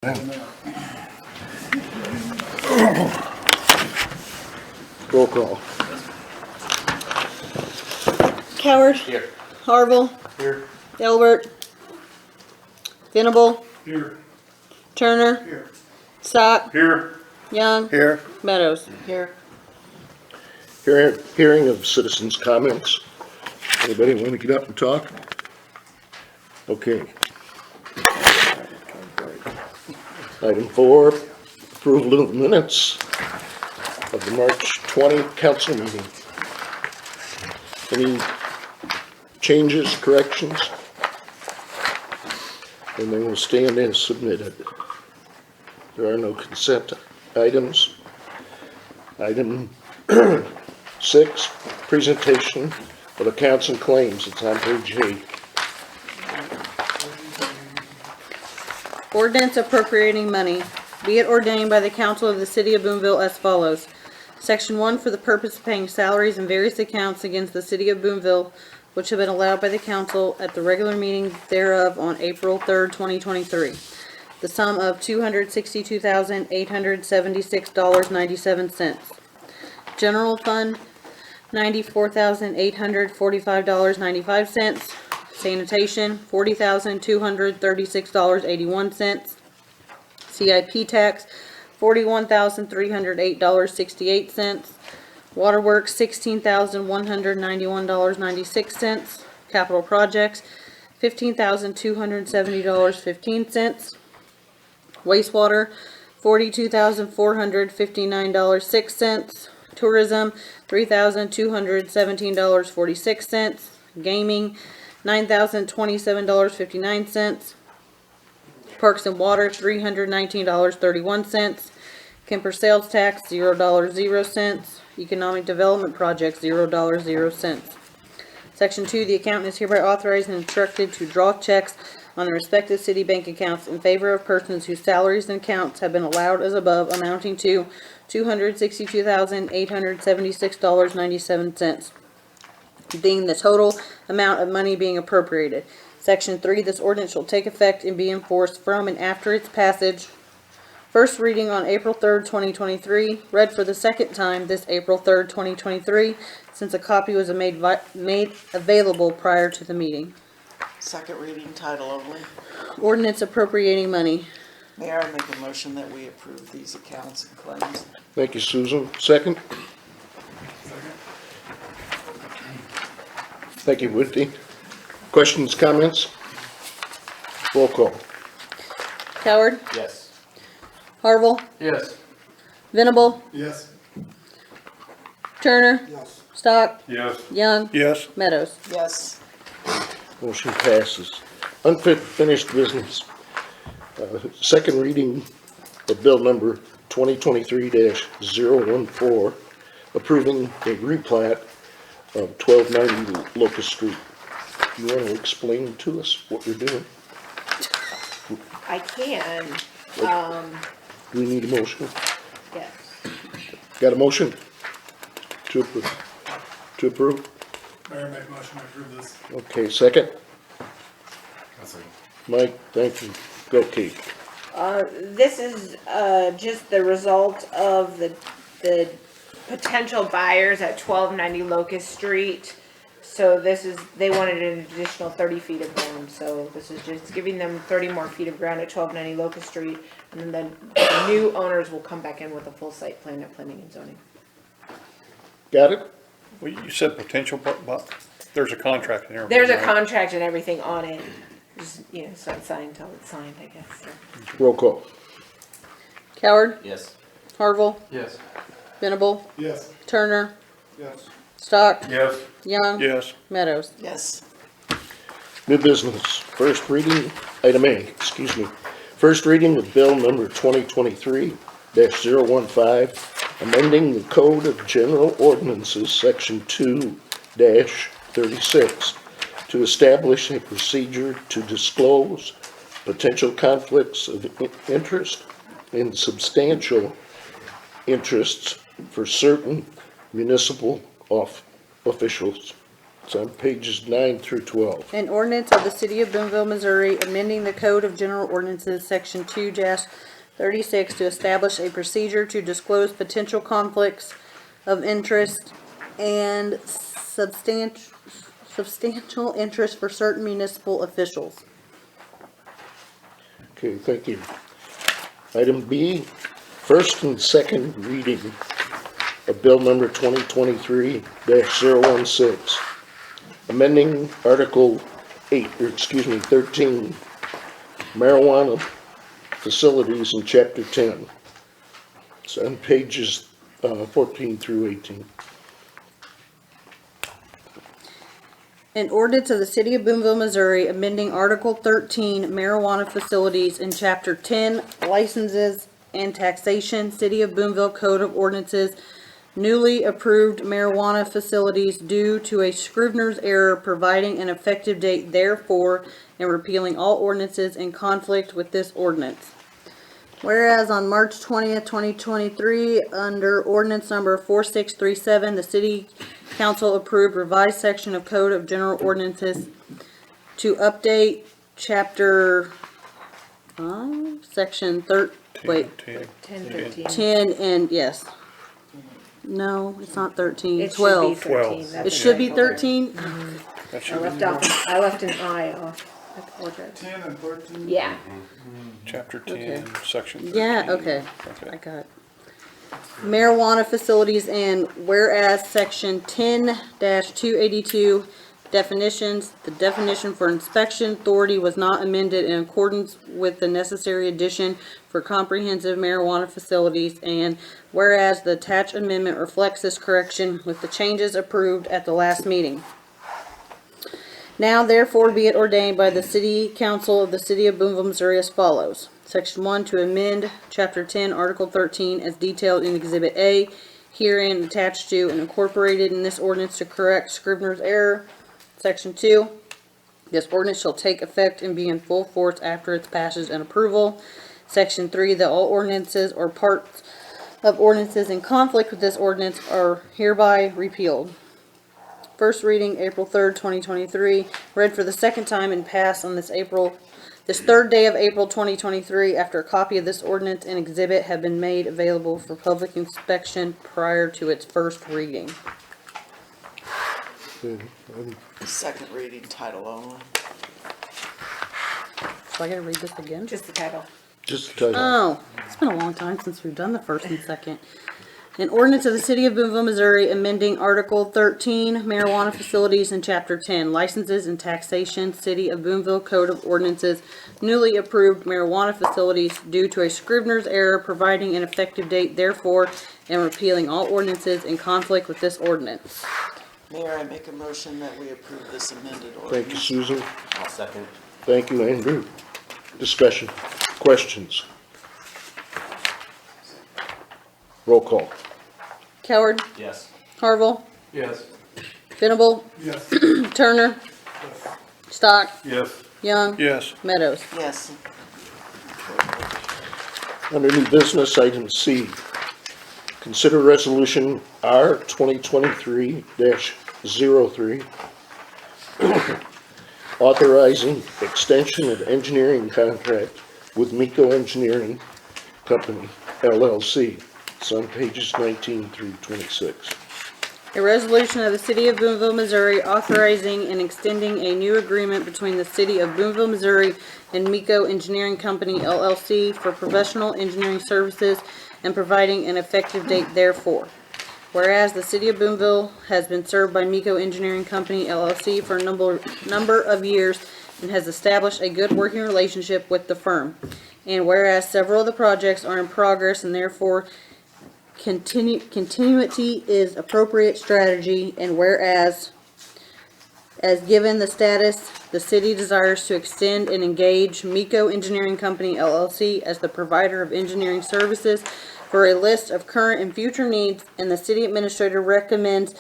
Roll call. Coward. Here. Harville. Here. Elbert. Venable. Here. Turner. Here. Stock. Here. Young. Here. Meadows. Here. Hearing of citizens' comments. Anybody want to get up and talk? Okay. Item 4, approval of the minutes of the March 20 council meeting. Any changes, corrections? And they will stand as submitted. There are no consent items. Item 6, presentation of accounts and claims. It's on page 8. Ordinance appropriating money. Be it ordained by the council of the city of Boonville as follows. Section 1, for the purpose of paying salaries in various accounts against the city of Boonville, which have been allowed by the council at the regular meeting thereof on April 3rd, 2023. The sum of $262,876.97. General fund, $94,845.95. Sanitation, $40,236.81. CIP tax, $41,308.68. Waterworks, $16,191.96. Capital projects, $15,270.15. Wastewater, $42,459.06. Tourism, $3,217.46. Gaming, $9,027.59. Parks and Water, $319.31. Kemper sales tax, $0.00. Economic Development Project, $0.00. Section 2, the accountant is hereby authorized and instructed to draw checks on the respective city bank accounts in favor of persons whose salaries and accounts have been allowed as above, amounting to $262,876.97, being the total amount of money being appropriated. Section 3, this ordinance shall take effect and be enforced from and after its passage. First reading on April 3rd, 2023. Read for the second time this April 3rd, 2023, since a copy was made available prior to the meeting. Second reading, title only. Ordinance appropriating money. Mayor, I make a motion that we approve these accounts and claims. Thank you, Susan. Second? Thank you, Whitney. Questions, comments? Roll call. Coward. Yes. Harville. Yes. Venable. Yes. Turner. Yes. Stock. Yes. Young. Yes. Meadows. Yes. Motion passes. Unfinished business. Second reading of bill number 2023-014, approving a replat of 1290 Locust Street. You want to explain to us what we're doing? I can, Do we need a motion? yes. Got a motion? To approve? To approve? Mayor, make a motion to approve this. Okay, second? Mike, thank you. Go, Kate. This is, just the result of the potential buyers at 1290 Locust Street. So this is, they wanted an additional 30 feet of ground, so this is just giving them 30 more feet of ground at 1290 Locust Street. And then the new owners will come back in with a full site plan at planning and zoning. Got it? Well, you said potential, but there's a contract and everything. There's a right? contract and everything on it. Just, you know, so it's signed until it's signed, I guess, so. Roll call. Coward. Yes. Harville. Yes. Venable. Yes. Turner. Yes. Stock. Yes. Young. Yes. Meadows. Yes. New business. First reading, item A, excuse me. First reading of bill number 2023-015, amending the Code of General Ordinances, section 2-36, to establish a procedure to disclose potential conflicts of interest and substantial interests for certain municipal officials. It's on pages 9 through 12. An ordinance of the City of Boonville, Missouri, amending the Code of General Ordinances, Section 2-36, to establish a procedure to disclose potential conflicts of interest and substantial interest for certain municipal officials. Okay, thank you. Item B, first and second reading of bill number 2023-016, amending Article 13, marijuana facilities in Chapter 10. It's on pages 14 through 18. An ordinance of the City of Boonville, Missouri, amending Article 13, marijuana facilities in Chapter 10, licenses and taxation, City of Boonville Code of Ordinances, newly approved marijuana facilities due to a Scrivener's error, providing an effective date therefore, and repealing all ordinances in conflict with this ordinance. Whereas on March 20th, 2023, under ordinance number 4637, the City Council approved revised section of Code of General Ordinances to update Chapter Section 10 and, yes. No, it's not 13, It should be 12. 13. That's It should be right. 13? That I should be I left an I off. I apologize. 10 and 13? Yeah. chapter 10, Okay. section 13. Yeah, okay. I Okay. got it. Marijuana facilities, and whereas section 10-282 definitions, the definition for inspection authority was not amended in accordance with the necessary addition for comprehensive marijuana facilities, and whereas the attached amendment reflects this correction with the changes approved at the last meeting. Now therefore be it ordained by the City Council of the City of Boonville, Missouri as follows. Section 1, to amend Chapter 10, Article 13 as detailed in Exhibit A, herein attached to and incorporated in this ordinance to correct Scrivener's error. Section 2, this ordinance shall take effect and be in full force after its passage and approval. Section 3, that all ordinances or parts of ordinances in conflict with this ordinance are hereby repealed. First reading, April 3rd, 2023, read for the second time and passed on this third day of April 2023, after a copy of this ordinance and exhibit have been made available for public inspection prior to its first reading. Second reading, title only. So I gotta read this again? Just the title. Just the title. Oh, it's been a long time since we've done the first and second. An ordinance of the City of Boonville, Missouri, amending Article 13, marijuana facilities in Chapter 10, licenses and taxation, City of Boonville Code of Ordinances, newly approved marijuana facilities due to a Scrivener's error, providing an effective date therefore, and repealing all ordinances in conflict with this ordinance. Mayor, I make a motion that we approve this amended ordinance. Thank you, Susan. I'll second. Thank you, Andrew. Discussion. Questions? Roll call. Coward, Yes. Harville, Yes. Venable, Yes. Turner, Stock, Yes. Young, Yes, Meadows. Yes. Under new business, item C. Consider resolution R 2023-03 authorizing extension of engineering contract with Miko Engineering Company, LLC. It's on pages 19 through 26. A resolution of the City of Boonville, Missouri authorizing and extending a new agreement between the City of Boonville, Missouri and Miko Engineering Company, LLC for professional engineering services and providing an effective date therefore. Whereas the City of Boonville has been served by Miko Engineering Company, LLC for a number of years and has established a good working relationship with the firm. And whereas several of the projects are in progress and therefore continuity is appropriate strategy, and whereas, as given the status, the city desires to extend and engage Miko Engineering Company, LLC as the provider of engineering services for a list of current and future needs, and the city administrator recommends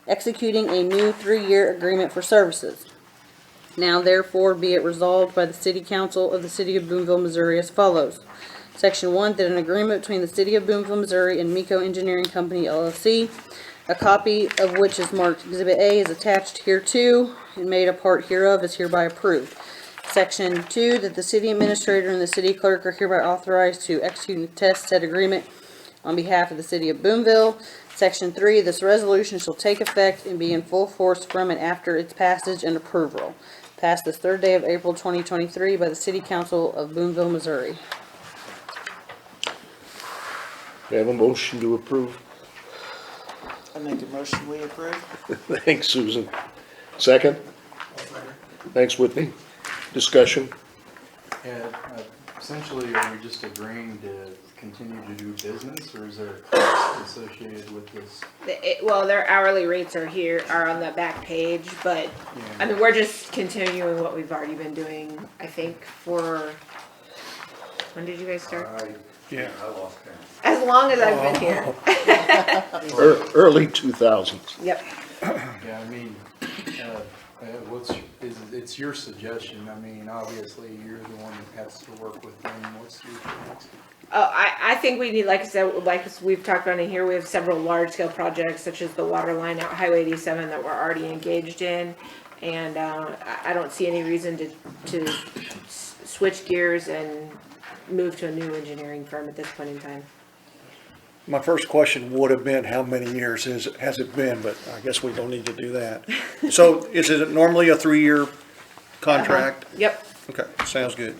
executing a new 3-year agreement for services. Now therefore be it resolved by the City Council of the City of Boonville, Missouri as follows. Section 1, that an agreement between the City of Boonville, Missouri and Miko Engineering Company, LLC, a copy of which is marked Exhibit A is attached hereto and made a part hereof is hereby approved. Section 2, that the city administrator and the city clerk are hereby authorized to execute and attest said agreement on behalf of the City of Boonville. Section 3, this resolution shall take effect and be in full force from and after its passage and approval. Passed this 3rd day of April 2023 by the City Council of Boonville, Missouri. We have a motion to approve. I make a motion, we approve. Thanks, Susan. Second? Thanks, Whitney. Discussion? Yeah, essentially, are we just agreeing to continue to do business, or is there a cost associated with this? Well, their hourly rates are on the back page, but, I mean, we're just continuing what we've already been doing, I think, for, when did you guys start? Yeah. As long as I've been here. Early 2000s. Yep. Yeah, I mean, it's your suggestion. I mean, obviously, you're the one that has to work with them. What's your next? Oh, I think we need, like I said, like we've talked about in here, we have several large-scale projects, such as the water line out Highway 87 that we're already engaged in. And, I don't see any reason to switch gears and move to a new engineering firm at this point in time. My first question would have been, how many years has it been, but I guess we don't need to do that. So is it normally a 3-year contract? Yep. Okay, sounds good.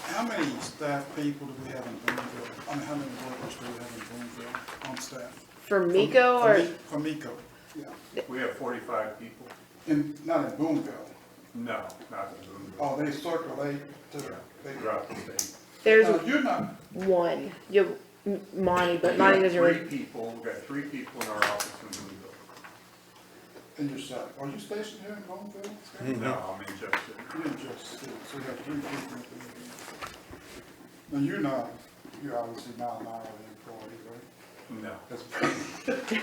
How many staff people do we have in Boonville? I mean, how many workers do we have in Boonville on staff? For Miko or? For Miko, yeah. We have 45 people. Not in Boonville. No, not in Boonville. Oh, they circulate to, Throughout the state. There's you're not, one. You have Monty, but Monty doesn't Three really. people, we've got 3 people in our office in Boonville. in your side. Are you stationed here in Boonville? No, I'm in Jefferson. You're in Jersey City, so you have 3 people in Boonville. Now, you're obviously not an hourly employee, right? No. That's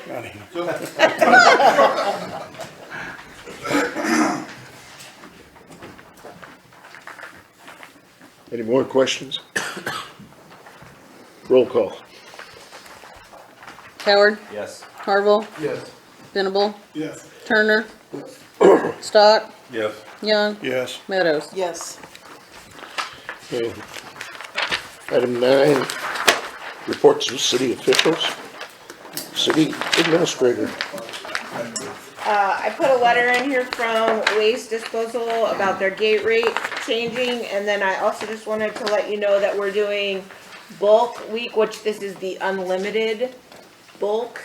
Not here. Any more questions? Roll call. Howard, Yes. Harville, Yes. Venable, Yes. Turner, Stock, Yes. Young, Yes. Meadows. Yes. Okay. Item 9, reports of city officials. City administrator. I put a letter in here from Waste Disposal about their gate rate changing, and then I also just wanted to let you know that we're doing bulk week, which this is the unlimited bulk.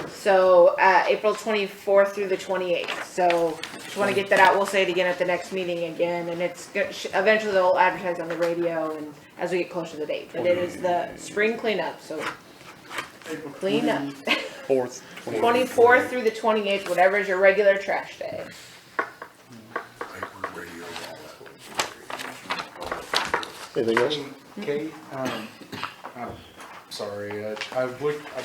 So, April 24th through the 28th. So, just want to get that out. We'll say it again at the next meeting again, and it's eventually they'll advertise on the radio and as we get closer to the date. But it is the spring cleanup, so clean up. 4th, 24th through the 28th, whatever is your regular trash day. Anything else? Kate, I'm sorry,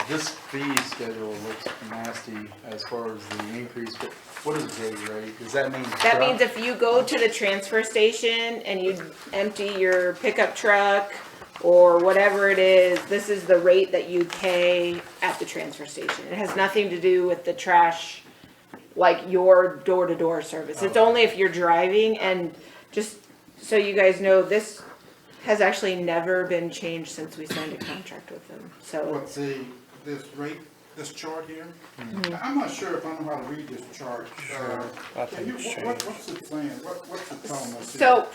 this fee schedule looks nasty as far as the increase, but what is gate rate? Does that mean? That means if you go to the transfer station and you empty your pickup truck or whatever it is, this is the rate that you pay at the transfer station. It has nothing to do with the trash, like your door-to-door service. It's only if you're driving, and just so you guys know, this has actually never been changed since we signed a contract with them, so. What's this chart here? I'm not sure if I know how to read this chart. I think it's changed. What's it saying? What's it telling us? So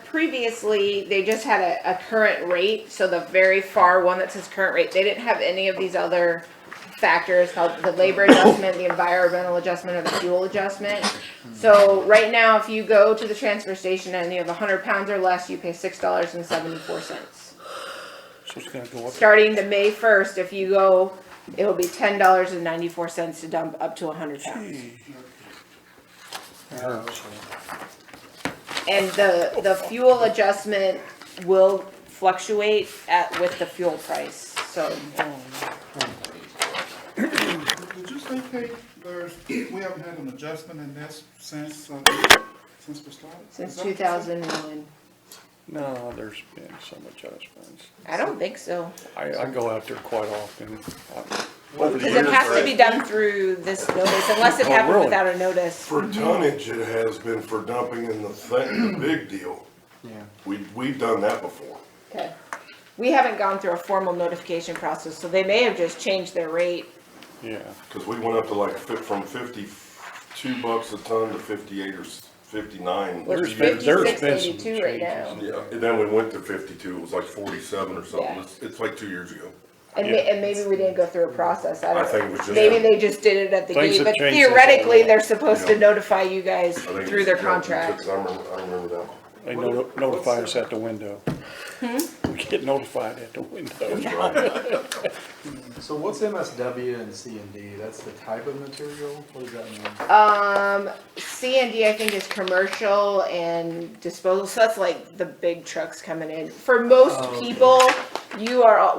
previously, they just had a current rate, so the very far one that says current rate, they didn't have any of these other factors called the labor adjustment, the environmental adjustment, or the fuel adjustment. So right now, if you go to the transfer station and you have 100 pounds or less, you pay $6.74. So it's gonna go up. Starting to May 1st, if you go, it will be $10.94 to dump up to 100 pounds. And the fuel adjustment will fluctuate with the fuel price, so. Did you say, Kate, we haven't had an adjustment in this since we started? Since Is that what you said? 2001. No, there's been some adjustments. I don't think so. I go out there quite often. Over the Because it years, has to be done through this notice, unless it Oh, happened really? without a notice. For tonnage, it has been for dumping in the thing, the big deal. Yeah. We've done that before. Okay. We haven't gone through a formal notification process, so they may have just changed their rate. Yeah. Cause we went up to like from $52 a ton to 58 or 59. There's been some 56.82 right now. changes. Yeah, and then we went to 52, it was like 47 or something, Yeah. it's like 2 years ago. And, and maybe we didn't go through a process, I I don't think it know. was just. Maybe they just did it at the Things gate, have but changed since theoretically, then. they're supposed to Yeah. notify you guys I think it through was their just- contract. I remember that. They notify us at the window. Hmm? We get notified at the window. So what's MSW and C&D? That's the type of material? What does that mean? C and D I think is commercial and disposal, so that's like the big trucks coming in. For most Oh, okay. people,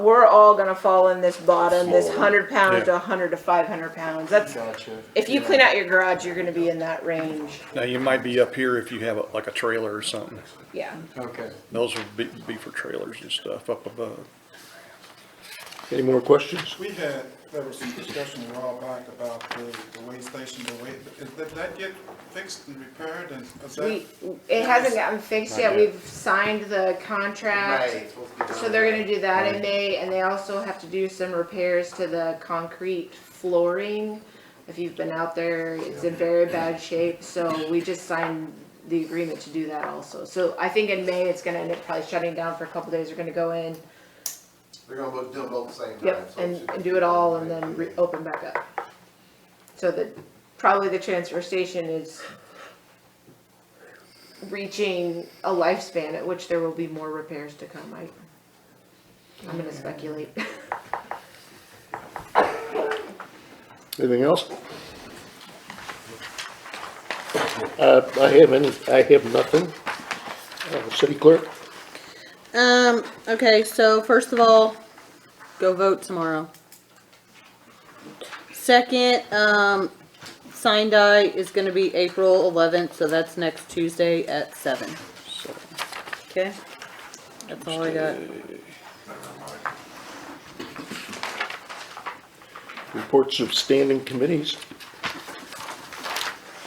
we're all gonna fall in this bottom, this Small. 100 pounds Yeah. to 100 to 500 pounds. That's, Gotcha. if you Yeah. clean out your garage, you're gonna be in that range, Now, you might be up here if you have like a trailer or something. yeah. Okay. Those would be for trailers and stuff up above. Any more questions? There was some discussion a while back about the weigh station, did that get fixed and repaired and is that? It hasn't gotten fixed yet, Not yet. we've signed the contract. So they're gonna do that in May, and they also have to do some repairs to the concrete flooring. If you've been out there, it's in very bad shape, so we just signed the agreement to do that also. So I think in May, it's gonna end up probably shutting down for a couple days, they're gonna go in, They're gonna do them both at the same time. yep, so it should and be do it all and fine. then open back up. So that, probably the transfer station is reaching a lifespan at which there will be more repairs to come, I'm gonna speculate. Anything else? I have nothing. City clerk? Okay, so first of all, go vote tomorrow. Second, sign die is gonna be April 11th, so that's next Tuesday at 7. So, Okay? That's all I got. Reports of standing committees.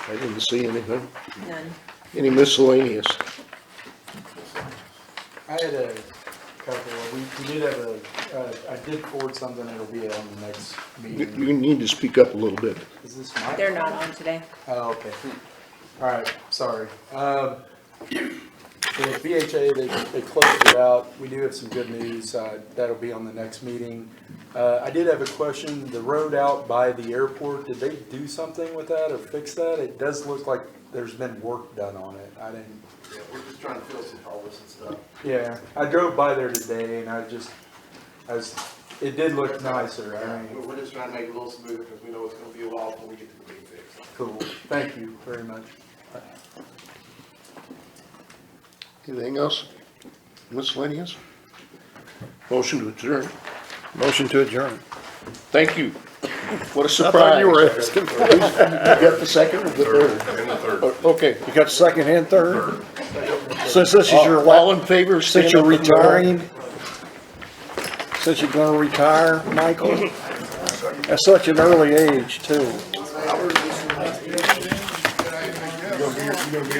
I didn't see anything. None. Any miscellaneous? I had a couple, we did have I did forward something, it'll be on the next meeting. You need to speak up a little bit. Is this my? They're not on today. Oh, okay. Alright, sorry. The BHA, they closed it out. We do have some good news. That'll be on the next meeting. I did have a question. The road out by the airport, did they do something with that or fix that? It does look like there's been work done on it. I didn't, Yeah, we're just trying to fill some holes and stuff. yeah, I drove by there today and it did look nicer. I mean, We're just trying to make it a little smoother because we know it's gonna be a while before we get to the big fix. cool. Thank you very much. Anything else? Miscellaneous? Motion to adjourn. motion to adjourn. Thank you. What a I surprise. thought you were asking. You got the second or the third? And the third. Okay. You got second and third? Since this is your All last, in favor, since stand you're up and roll. retiring, since you're gonna retire, Michael, at such an early age too. You gonna be